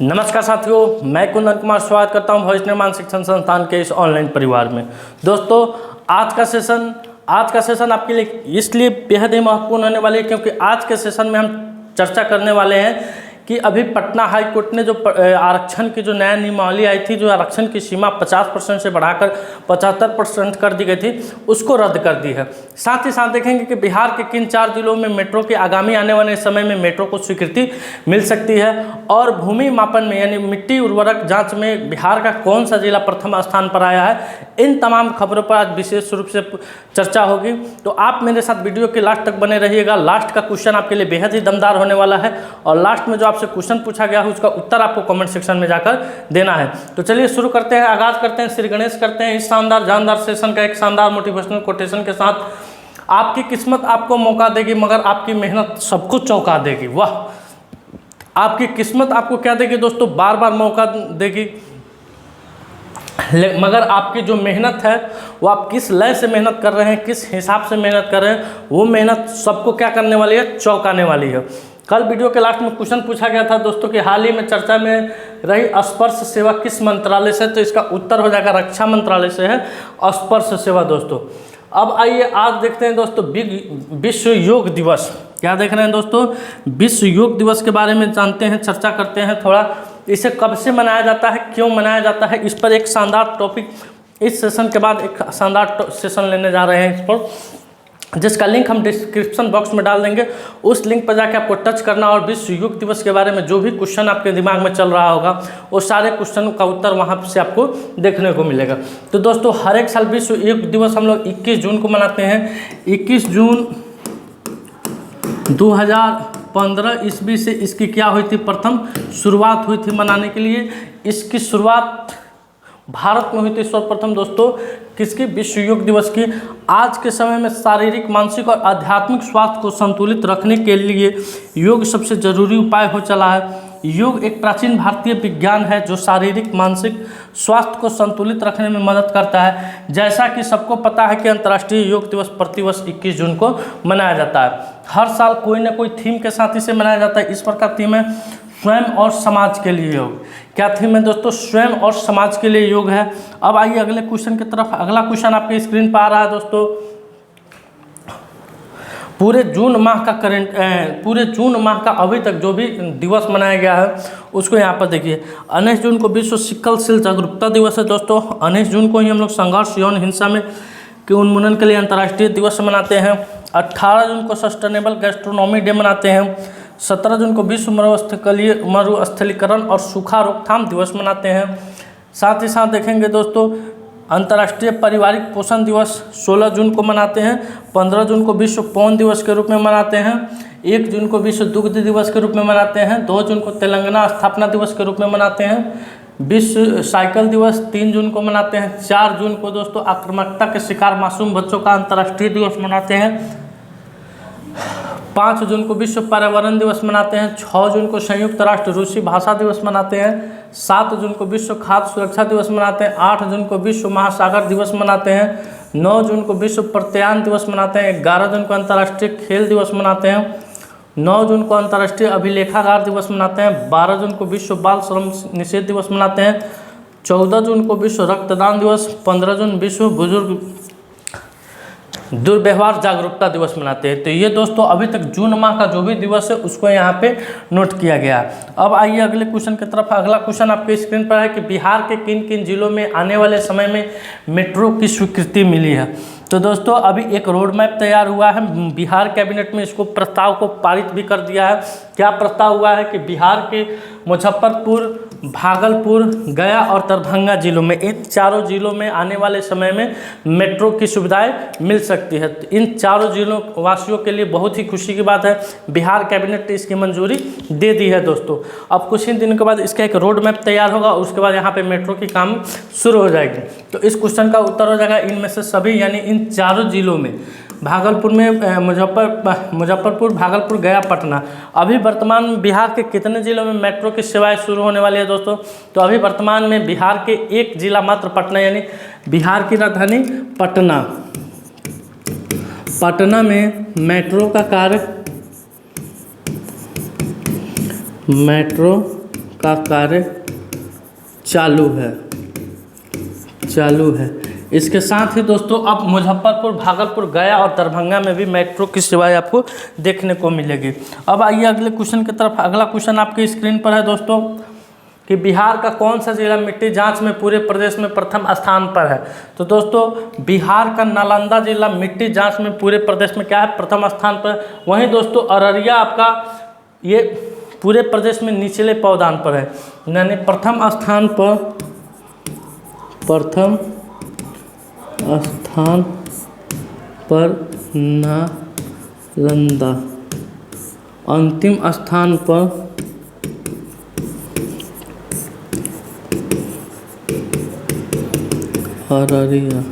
नमस्कार साथियों, मैं कुंदन कुमार स्वागत करता हूं भविष्य निर्माण शिक्षण संस्थान के इस ऑनलाइन परिवार में। दोस्तों, आज का सेशन आपके लिए इसलिए बेहद ही महत्वपूर्ण होने वाली है क्योंकि आज के सेशन में हम चर्चा करने वाले हैं कि अभी पटना हाई कोर्ट ने जो आरक्षण की जो नया नियमावली आई थी, जो आरक्षण की सीमा 50% से बढ़ाकर 75% कर दी गई थी, उसको रद्द कर दी है। साथ ही साथ देखेंगे कि बिहार के किन 4 जिलों में मेट्रो के आगामी आने वाले समय में मेट्रो को स्वीकृति मिल सकती है और भूमि मापन में यानी मिट्टी उर्वरक जांच में बिहार का कौन सा जिला प्रथम स्थान पर आया है। इन तमाम खबरों पर आज विशेष रूप से चर्चा होगी, तो आप मेरे साथ वीडियो के लास्ट तक बने रहिएगा। लास्ट का क्वेश्चन आपके लिए बेहद ही दमदार होने वाला है और लास्ट में जो आपसे क्वेश्चन पूछा गया है उसका उत्तर आपको कमेंट सेक्शन में जाकर देना है। तो चलिए शुरू करते हैं, आगाज करते हैं, श्री गणेश करते हैं इस शानदार जानदार सेशन का एक शानदार मोटिवेशनल कोटेशन के साथ। आपकी किस्मत आपको मौका देगी मगर आपकी मेहनत सबको चौंका देगी। वाह, आपकी किस्मत आपको क्या देगी दोस्तों? बार बार मौका देगी, मगर आपकी जो मेहनत है वो आप किस लय से मेहनत कर रहे हैं, किस हिसाब से मेहनत कर रहे हैं, वो मेहनत सबको क्या करने वाली है? चौंकाने वाली है। कल वीडियो के लास्ट में क्वेश्चन पूछा गया था दोस्तों कि हाल ही में चर्चा में रही स्पर्श सेवा किस मंत्रालय से, तो इसका उत्तर हो जाएगा रक्षा मंत्रालय से है स्पर्श सेवा दोस्तों। अब आइए आज देखते हैं दोस्तों विश्व योग दिवस। क्या देख रहे हैं दोस्तों? विश्व योग दिवस के बारे में जानते हैं, चर्चा करते हैं थोड़ा। इसे कब से मनाया जाता है, क्यों मनाया जाता है, इस पर एक शानदार टॉपिक इस सेशन के बाद एक शानदार सेशन लेने जा रहे हैं इस पर, जिसका लिंक हम डिस्क्रिप्शन बॉक्स में डाल देंगे। उस लिंक पर जाकर आपको टच करना और विश्व योग दिवस के बारे में जो भी क्वेश्चन आपके दिमाग में चल रहा होगा वो सारे क्वेश्चन का उत्तर वहाँ से आपको देखने को मिलेगा। तो दोस्तों, हर एक साल विश्व योग दिवस हम लोग 21 जून को मनाते हैं। 21 जून 2015 ईस्वी से इसकी क्या हुई थी? प्रथम शुरुआत हुई थी मनाने के लिए। इसकी शुरुआत भारत में हुई थी सर्वप्रथम दोस्तों। किसकी? विश्व योग दिवस की। आज के समय में शारीरिक, मानसिक और आध्यात्मिक स्वास्थ्य को संतुलित रखने के लिए योग सबसे जरूरी उपाय हो चला है। योग एक प्राचीन भारतीय विज्ञान है जो शारीरिक, मानसिक स्वास्थ्य को संतुलित रखने में मदद करता है। जैसा कि सबको पता है कि अंतर्राष्ट्रीय योग दिवस प्रतिवर्ष 21 जून को मनाया जाता है। हर साल कोई ना कोई थीम के साथ इसे मनाया जाता है। इस पर का थीम है स्वयं और समाज के लिए योग। क्या थीम है दोस्तों? स्वयं और समाज के लिए योग है। अब आइए अगले क्वेश्चन की तरफ। अगला क्वेश्चन आपके स्क्रीन पर आ रहा है दोस्तों। पूरे जून माह का अभी तक जो भी दिवस मनाया गया है उसको यहाँ पर देखिए। 19 जून को विश्व सिक्कल सेल जागरूकता दिवस है दोस्तों। 19 जून को ही हम लोग संघर्ष यौन हिंसा में के उन्मूलन के लिए अंतर्राष्ट्रीय दिवस मनाते हैं। 18 जून को सस्टेनेबल गैस्ट्रोनॉमी डे मनाते हैं। 17 जून को विश्व मरुस्थलीकरण और सूखा रोकथाम दिवस मनाते हैं। साथ ही साथ देखेंगे दोस्तों, अंतर्राष्ट्रीय पारिवारिक पोषण दिवस 16 जून को मनाते हैं। 15 जून को विश्व पौन दिवस के रूप में मनाते हैं। 1 जून को विश्व दुग्ध दिवस के रूप में मनाते हैं। 2 जून को तेलंगाना स्थापना दिवस के रूप में मनाते हैं। विश्व साइकिल दिवस 3 जून को मनाते हैं। 4 जून को दोस्तों आक्रामकता के शिकार मासूम बच्चों का अंतर्राष्ट्रीय दिवस मनाते हैं। 5 जून को विश्व पर्यावरण दिवस मनाते हैं। 6 जून को संयुक्त राष्ट्र रूसी भाषा दिवस मनाते हैं। 7 जून को विश्व खाद्य सुरक्षा दिवस मनाते हैं। 8 जून को विश्व महासागर दिवस मनाते हैं। 9 जून को विश्व प्रत्यायन दिवस मनाते हैं। 11 जून को अंतर्राष्ट्रीय खेल दिवस मनाते हैं। 9 जून को अंतर्राष्ट्रीय अभिलेखागार दिवस मनाते हैं। 12 जून को विश्व बाल श्रम निषेध दिवस मनाते हैं। 14 जून को विश्व रक्तदान दिवस। 15 जून विश्व बुजुर्ग दुर्व्यवहार जागरूकता दिवस मनाते हैं। तो ये दोस्तों अभी तक जून माह का जो भी दिवस है उसको यहाँ पे नोट किया गया है। अब आइए अगले क्वेश्चन की तरफ। अगला क्वेश्चन आपके स्क्रीन पर है कि बिहार के किन किन जिलों में आने वाले समय में मेट्रो की स्वीकृति मिली है। तो दोस्तों अभी एक रोड मैप तैयार हुआ है। बिहार कैबिनेट में इसको प्रस्ताव को पारित भी कर दिया है। क्या प्रस्ताव हुआ है कि बिहार के मुजफ्फरपुर, भागलपुर, गया और दरभंगा जिलों में, इन चारों जिलों में आने वाले समय में मेट्रो की सुविधाएं मिल सकती है। तो इन चारों जिलों वासियों के लिए बहुत ही खुशी की बात है। बिहार कैबिनेट ने इसकी मंजूरी दे दी है दोस्तों। अब कुछ ही दिनों के बाद इसका एक रोड मैप तैयार होगा और उसके बाद यहाँ पे मेट्रो की काम शुरू हो जाएगी। तो इस क्वेश्चन का उत्तर हो जाएगा इनमें से सभी, यानी इन चारों जिलों में, भागलपुर में मुजफ्फरपुर, भागलपुर, गया, पटना। अभी वर्तमान में बिहार के कितने जिलों में मेट्रो की सेवाएं शुरू होने वाली है दोस्तों? तो अभी वर्तमान में बिहार के एक जिला मात्र पटना, यानी बिहार की राजधानी पटना में मेट्रो का कार्य चालू है। इसके साथ ही दोस्तों अब मुजफ्फरपुर, भागलपुर, गया और दरभंगा में भी मेट्रो की सेवाएं आपको देखने को मिलेगी। अब आइए अगले क्वेश्चन की तरफ। अगला क्वेश्चन आपकी स्क्रीन पर है दोस्तों कि बिहार का कौन सा जिला मिट्टी जांच में पूरे प्रदेश में प्रथम स्थान पर है। तो दोस्तों बिहार का नालंदा जिला मिट्टी जांच में पूरे प्रदेश में क्या है, प्रथम स्थान पर। वहीं दोस्तों अररिया आपका ये पूरे प्रदेश में निचले पावदान पर है, यानी प्रथम स्थान पर नालंदा, अंतिम स्थान पर अररिया।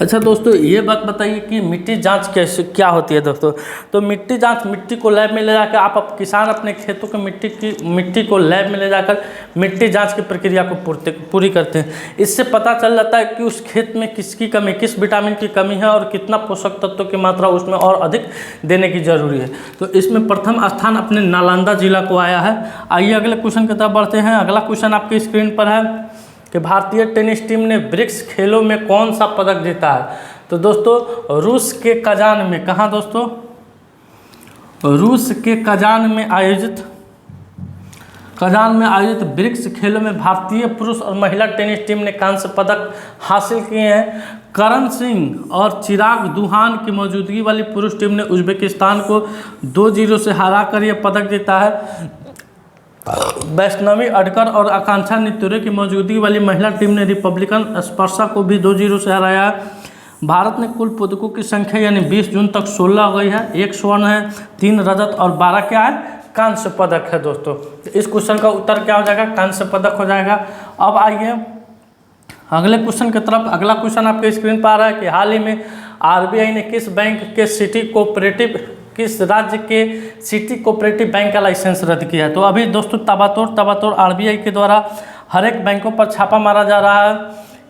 अच्छा दोस्तों ये बात बताइए कि मिट्टी जांच कैसे क्या होती है दोस्तों। तो मिट्टी जांच, मिट्टी को लैब में ले जाकर आप किसान अपने खेतों के मिट्टी को लैब में ले जाकर मिट्टी जांच की प्रक्रिया को पूरी करते हैं। इससे पता चल जाता है कि उस खेत में किसकी कमी, किस विटामिन की कमी है और कितना पोषक तत्वों की मात्रा उसमें और अधिक देने की जरूरी है। तो इसमें प्रथम स्थान अपने नालंदा जिला को आया है। आइए अगले क्वेश्चन की तरफ बढ़ते हैं। अगला क्वेश्चन आपकी स्क्रीन पर है कि भारतीय टेनिस टीम ने ब्रिक्स खेलों में कौन सा पदक जीता है। तो दोस्तों रूस के कजान में, कहाँ दोस्तों, रूस के कजान में आयोजित ब्रिक्स खेलों में भारतीय पुरुष और महिला टेनिस टीम ने कांस्य पदक हासिल किए हैं। करण सिंह और चिराग दुहान की मौजूदगी वाली पुरुष टीम ने उज्बेकिस्तान को 2-0 से हराकर यह पदक जीता है। वैष्णवी अडकर और आकांक्षा नितुरे की मौजूदगी वाली महिला टीम ने रिपब्लिकन स्पर्शा को भी 2-0 से हराया है। भारत ने कुल पदकों की संख्या यानी 20 जून तक 16 हो गई है। 1 स्वर्ण है, 3 रजत और 12 क्या है, कांस्य पदक है दोस्तों। तो इस क्वेश्चन का उत्तर क्या हो जाएगा, कांस्य पदक हो जाएगा। अब आइए अगले क्वेश्चन की तरफ। अगला क्वेश्चन आपके स्क्रीन पर आ रहा है कि हाल ही में आरबीआई ने किस राज्य के सिटी कोऑपरेटिव बैंक का लाइसेंस रद्द किया है। तो अभी दोस्तों तबातोड़ आरबीआई के द्वारा हर एक बैंकों पर छापा मारा जा रहा है।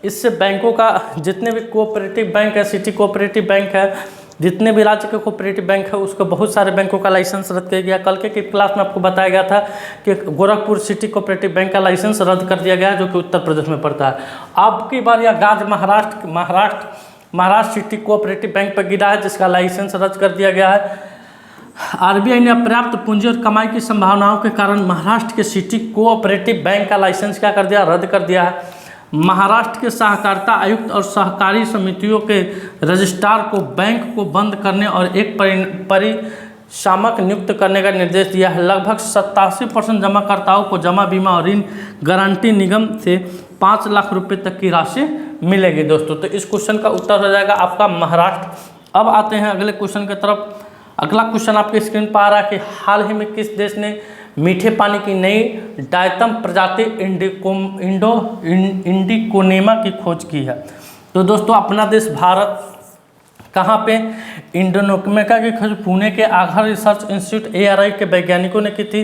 इससे बैंकों का जितने भी कोऑपरेटिव बैंक है, सिटी कोऑपरेटिव बैंक है, जितने भी राज्य के कोऑपरेटिव बैंक है, उसको बहुत सारे बैंकों का लाइसेंस रद्द किया गया। कल के क्लास में आपको बताया गया था कि गोरखपुर सिटी कोऑपरेटिव बैंक का लाइसेंस रद्द कर दिया गया है, जो कि उत्तर प्रदेश में पड़ता है। अब की बार यह गाज महाराष्ट्र सिटी कोऑपरेटिव बैंक पर गिरा है, जिसका लाइसेंस रद्द कर दिया गया है। आरबीआई ने अपर्याप्त पूंजी और कमाई की संभावनाओं के कारण महाराष्ट्र के सिटी कोऑपरेटिव बैंक का लाइसेंस क्या कर दिया, रद्द कर दिया है। महाराष्ट्र के सहकारिता आयुक्त और सहकारी समितियों के रजिस्ट्रार को बैंक को बंद करने और एक परिशामक नियुक्त करने का निर्देश दिया है। लगभग 87% जमाकर्ताओं को जमा, बीमा और ऋण गारंटी निगम से 5 लाख रुपए तक की राशि मिलेगी दोस्तों। तो इस क्वेश्चन का उत्तर हो जाएगा आपका महाराष्ट्र। अब आते हैं अगले क्वेश्चन की तरफ। अगला क्वेश्चन आपके स्क्रीन पर आ रहा है कि हाल ही में किस देश ने मीठे पानी की नई डायतम प्रजाति इंडिकोनेमा की खोज की है। तो दोस्तों अपना देश भारत कहाँ पे इंडोनेमा की खोज पुणे के आघार रिसर्च इंस्टीट्यूट ARI के वैज्ञानिकों ने की थी।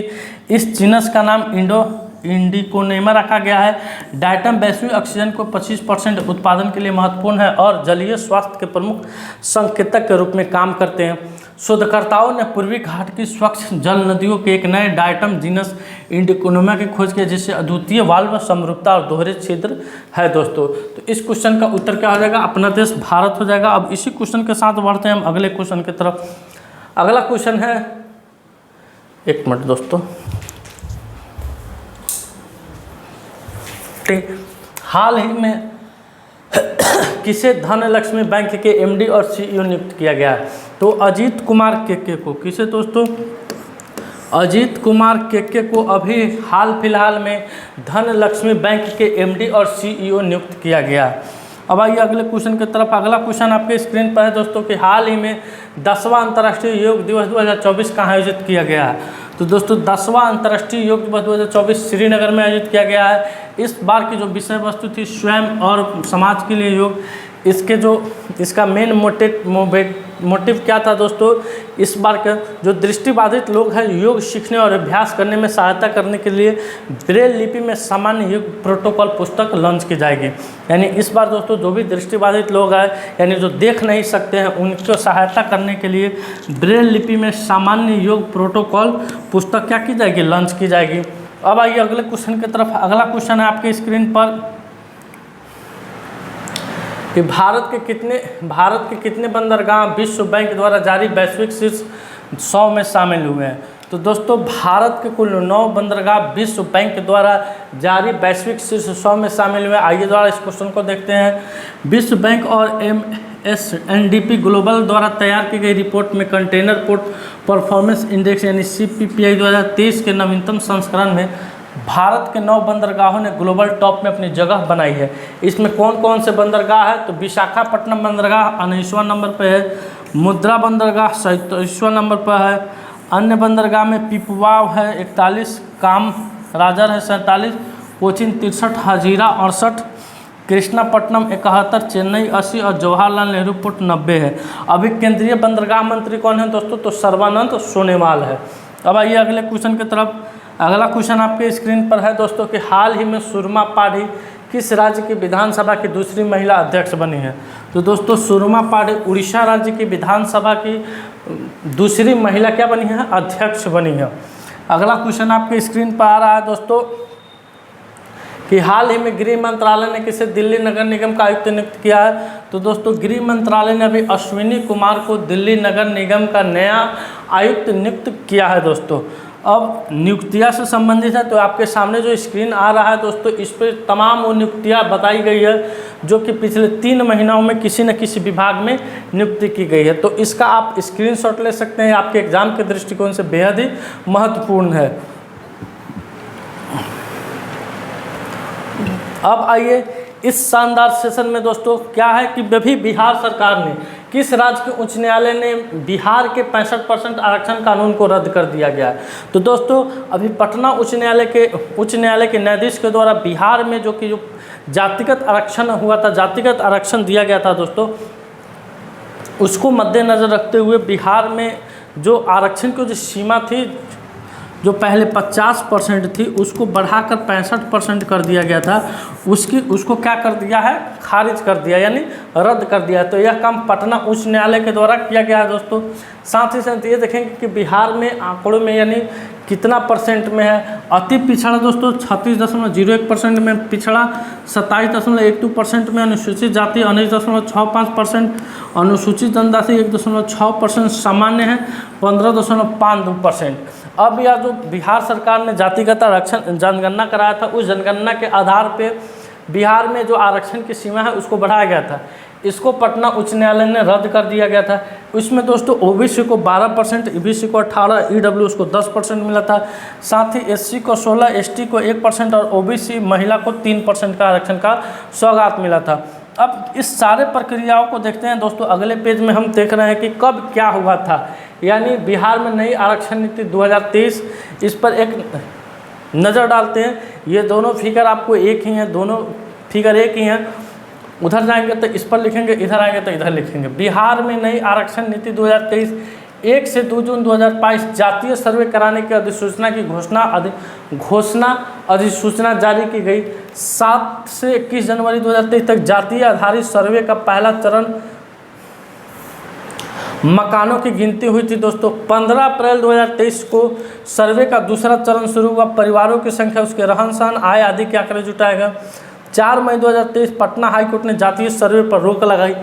इस जीनस का नाम इंडिकोनेमा रखा गया है। डायटम वैश्विक ऑक्सीजन को 25% उत्पादन के लिए महत्वपूर्ण है और जलीय स्वास्थ्य के प्रमुख संकेतक के रूप में काम करते हैं। शोधकर्ताओं ने पूर्वी घाट की स्वच्छ जल नदियों के एक नए डायटम जीनस इंडिकोनेमा की खोज की, जिससे अद्वितीय वाल्व समरूपता और दोहरे छिद्र है दोस्तों। तो इस क्वेश्चन का उत्तर क्या हो जाएगा, अपना देश भारत हो जाएगा। अब इसी क्वेश्चन के साथ बढ़ते हैं हम अगले क्वेश्चन की तरफ। अगला क्वेश्चन है, एक मिनट दोस्तों, हाल ही में किसे धनलक्ष्मी बैंक के MD और CEO नियुक्त किया गया है। तो अजीत कुमार केके को, किसे दोस्तों, अजीत कुमार केके को अभी हाल फिलहाल में धनलक्ष्मी बैंक के MD और CEO नियुक्त किया गया है। अब आइए अगले क्वेश्चन की तरफ। अगला क्वेश्चन आपके स्क्रीन पर है दोस्तों कि हाल ही में 10वां अंतर्राष्ट्रीय योग दिवस 2024 कहाँ आयोजित किया गया है। तो दोस्तों 10वां अंतर्राष्ट्रीय योग दिवस 2024 श्रीनगर में आयोजित किया गया है। इस बार की जो विषय वस्तु थी स्वयं और समाज के लिए योग। इसका मेन मोटिव क्या था दोस्तों, इस बार का जो दृष्टिबाधित लोग हैं योग सीखने और अभ्यास करने में सहायता करने के लिए ब्रेल लिपि में सामान्य योग प्रोटोकॉल पुस्तक लॉन्च की जाएगी। यानी इस बार दोस्तों जो भी दृष्टिबाधित लोग हैं, यानी जो देख नहीं सकते हैं, उनको सहायता करने के लिए ब्रेल लिपि में सामान्य योग प्रोटोकॉल पुस्तक क्या की जाएगी, लॉन्च की जाएगी। अब आइए अगले क्वेश्चन की तरफ। अगला क्वेश्चन है आपके स्क्रीन पर कि भारत के कितने बंदरगाह विश्व बैंक द्वारा जारी वैश्विक शीर्ष 100 में शामिल हुए हैं। तो दोस्तों भारत के कुल 9 बंदरगाह विश्व बैंक द्वारा जारी वैश्विक शीर्ष 100 में शामिल हुए। आइए द्वारा इस क्वेश्चन को देखते हैं। विश्व बैंक और MSNDP ग्लोबल द्वारा तैयार की गई रिपोर्ट में कंटेनर पोर्ट परफॉर्मेंस इंडेक्स यानी CPPI 2023 के नवीनतम संस्करण में भारत के 9 बंदरगाहों ने ग्लोबल टॉप में अपनी जगह बनाई है। इसमें कौन कौन से बंदरगाह है? तो विशाखापट्टनम बंदरगाह 19वां नंबर पर है, मुद्रा बंदरगाह 27वां नंबर पर है, अन्य बंदरगाह में पिपवाव है 41, काम राजर है 47, कोचिन 63, हजीरा 68, कृष्णापट्टनम 71, चेन्नई 80 और जवाहरलाल नेहरू पोर्ट 90 है। अभी केंद्रीय बंदरगाह मंत्री कौन है दोस्तों? तो सर्बानंद सोनोवाल है। अब आइए अगले क्वेश्चन की तरफ। अगला क्वेश्चन आपके स्क्रीन पर है दोस्तों कि हाल ही में सुरमा पाढ़ी किस राज्य की विधानसभा की दूसरी महिला अध्यक्ष बनी है? तो दोस्तों सुरमा पाढ़ी उड़ीसा राज्य की विधानसभा की दूसरी महिला क्या बनी है? अध्यक्ष बनी है। अगला क्वेश्चन आपके स्क्रीन पर आ रहा है दोस्तों कि हाल ही में गृह मंत्रालय ने किसे दिल्ली नगर निगम का आयुक्त नियुक्त किया है? तो दोस्तों गृह मंत्रालय ने अभी अश्विनी कुमार को दिल्ली नगर निगम का नया आयुक्त नियुक्त किया है दोस्तों। अब नियुक्तियां से संबंधित है तो आपके सामने जो स्क्रीन आ रहा है दोस्तों, इस पर तमाम वो नियुक्तियां बताई गई है जो कि पिछले 3 महीनों में किसी न किसी विभाग में नियुक्ति की गई है। तो इसका आप स्क्रीनशॉट ले सकते हैं, आपके एग्जाम के दृष्टिकोण से बेहद ही महत्वपूर्ण है। अब आइए इस शानदार सेशन में दोस्तों क्या है कि अभी बिहार सरकार ने किस राज्य के उच्च न्यायालय ने बिहार के 65% आरक्षण कानून को रद्द कर दिया गया है? तो दोस्तों अभी पटना उच्च न्यायालय के न्यायाधीश के द्वारा बिहार में जो जातिगत आरक्षण हुआ था, जातिगत आरक्षण दिया गया था दोस्तों, उसको मद्देनज़र रखते हुए बिहार में जो आरक्षण की जो सीमा थी, जो पहले 50% थी, उसको बढ़ाकर 65% कर दिया गया था। उसको क्या कर दिया है? खारिज कर दिया, यानी रद्द कर दिया। तो यह काम पटना उच्च न्यायालय के द्वारा किया गया है दोस्तों। साथ ही साथ ये देखेंगे कि बिहार में आंकड़ों में यानी कितना परसेंट में है अति पिछड़ा दोस्तों, 36.01% में पिछड़ा, 27.12% में अनुसूचित जाति, 19.65%, अनुसूचित जनजाति 1.6%, सामान्य है 15.52%। अब यह जो बिहार सरकार ने जातिगत आरक्षण जनगणना कराया था, उस जनगणना के आधार पे बिहार में जो आरक्षण की सीमा है उसको बढ़ाया गया था। इसको पटना उच्च न्यायालय ने रद्द कर दिया गया था। इसमें दोस्तों ओबीसी को 12%, ईबीसी को 18%, ईडब्ल्यूएस को 10% मिला था। साथ ही एससी को 16%, एसटी को 1% और ओबीसी महिला को 3% का आरक्षण का सौगात मिला था। अब इस सारे प्रक्रियाओं को देखते हैं दोस्तों। अगले पेज में हम देख रहे हैं कि कब क्या हुआ था, यानी बिहार में नई आरक्षण नीति 2023, इस पर एक नज़र डालते हैं। ये दोनों फिगर आपको एक ही हैं, दोनों फिगर एक ही हैं। उधर जाएंगे तो इस पर लिखेंगे, इधर आएंगे तो इधर लिखेंगे। बिहार में नई आरक्षण नीति 2023 1 से 2 जून 2022 जातीय सर्वे कराने की अधिसूचना की घोषणा अधिसूचना जारी की गई। 7 से 21 जनवरी 2023 तक जातीय आधारित सर्वे का पहला चरण मकानों की गिनती हुई थी दोस्तों। 15 अप्रैल 2023 को सर्वे का दूसरा चरण शुरू हुआ। परिवारों की संख्या, उसके रहन सहन, आय आदि के आंकड़े जुटाएगा। 4 मई 2023 पटना हाईकोर्ट ने जातीय सर्वे पर रोक लगाई।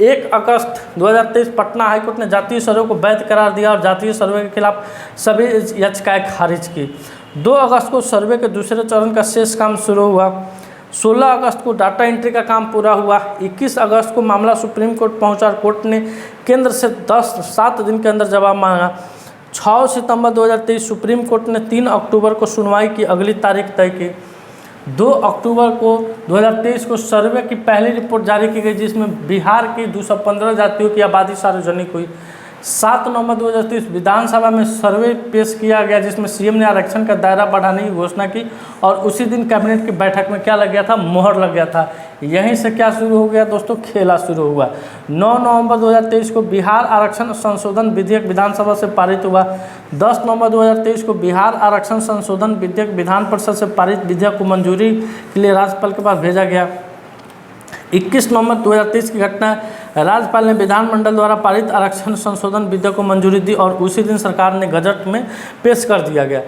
1 अगस्त 2023 पटना हाईकोर्ट ने जातीय सर्वे को वैध करार दिया और जातीय सर्वे के खिलाफ सभी याचिकाएं खारिज की। 2 अगस्त को सर्वे के दूसरे चरण का शेष काम शुरू हुआ। 16 अगस्त को डाटा एंट्री का काम पूरा हुआ। 21 अगस्त को मामला सुप्रीम कोर्ट पहुंचा। कोर्ट ने केंद्र से 7 दिन के अंदर जवाब मांगा। 6 सितंबर 2023 सुप्रीम कोर्ट ने 3 अक्टूबर को सुनवाई की अगली तारीख तय की। 2 अक्टूबर को 2023 को सर्वे की पहली रिपोर्ट जारी की गई, जिसमें बिहार की 215 जातियों की आबादी सार्वजनिक हुई। 7 नवंबर 2023 विधानसभा में सर्वे पेश किया गया, जिसमें सीएम ने आरक्षण का दायरा बढ़ाने की घोषणा की और उसी दिन कैबिनेट की बैठक में क्या लग गया था? मोहर लग गया था। यहीं से क्या शुरू हो गया दोस्तों? खेला शुरू हुआ। 9 नवंबर 2023 को बिहार आरक्षण संशोधन विधेयक विधानसभा से पारित हुआ। 10 नवंबर 2023 को बिहार आरक्षण संशोधन विधेयक विधान परिषद से पारित विधेयक को मंजूरी के लिए राज्यपाल के पास भेजा गया। 21 नवंबर 2023 की घटना, राज्यपाल ने विधानमंडल द्वारा पारित आरक्षण संशोधन विधेयक को मंजूरी दी और उसी दिन सरकार ने गजट में पेश कर दिया गया।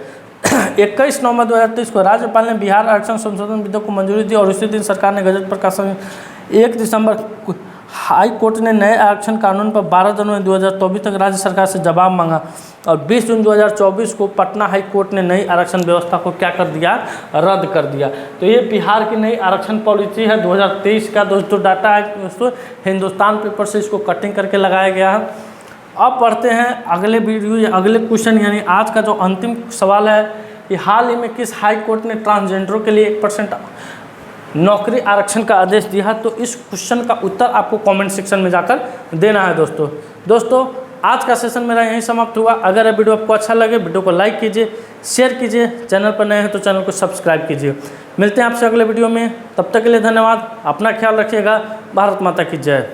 21 नवंबर 2023 को राज्यपाल ने बिहार आरक्षण संशोधन विधेयक को मंजूरी दी और इसी दिन सरकार ने गजट प्रकाशन 1 दिसंबर हाई कोर्ट ने नए आरक्षण कानून पर 12 जनवरी 2024 तक राज्य सरकार से जवाब मांगा और 20 जून 2024 को पटना हाई कोर्ट ने नई आरक्षण व्यवस्था को क्या कर दिया, रद्द कर दिया। तो ये बिहार की नई आरक्षण पॉलिसी है 2023 का दोस्तों डाटा है दोस्तों, हिंदुस्तान पेपर से इसको कटिंग करके लगाया गया है। अब पढ़ते हैं अगले वीडियो या अगले क्वेश्चन, यानी आज का जो अंतिम सवाल है कि हाल ही में किस हाई कोर्ट ने ट्रांसजेंडरों के लिए 1% नौकरी आरक्षण का आदेश दिया। तो इस क्वेश्चन का उत्तर आपको कमेंट सेक्शन में जाकर देना है दोस्तों। आज का सेशन मेरा यहीं समाप्त हुआ। अगर ये वीडियो आपको अच्छा लगे वीडियो को लाइक कीजिए, शेयर कीजिए, चैनल पर नए हैं तो चैनल को सब्सक्राइब कीजिए। मिलते हैं आपसे अगले वीडियो में, तब तक के लिए धन्यवाद। अपना ख्याल रखिएगा। भारत माता की जय।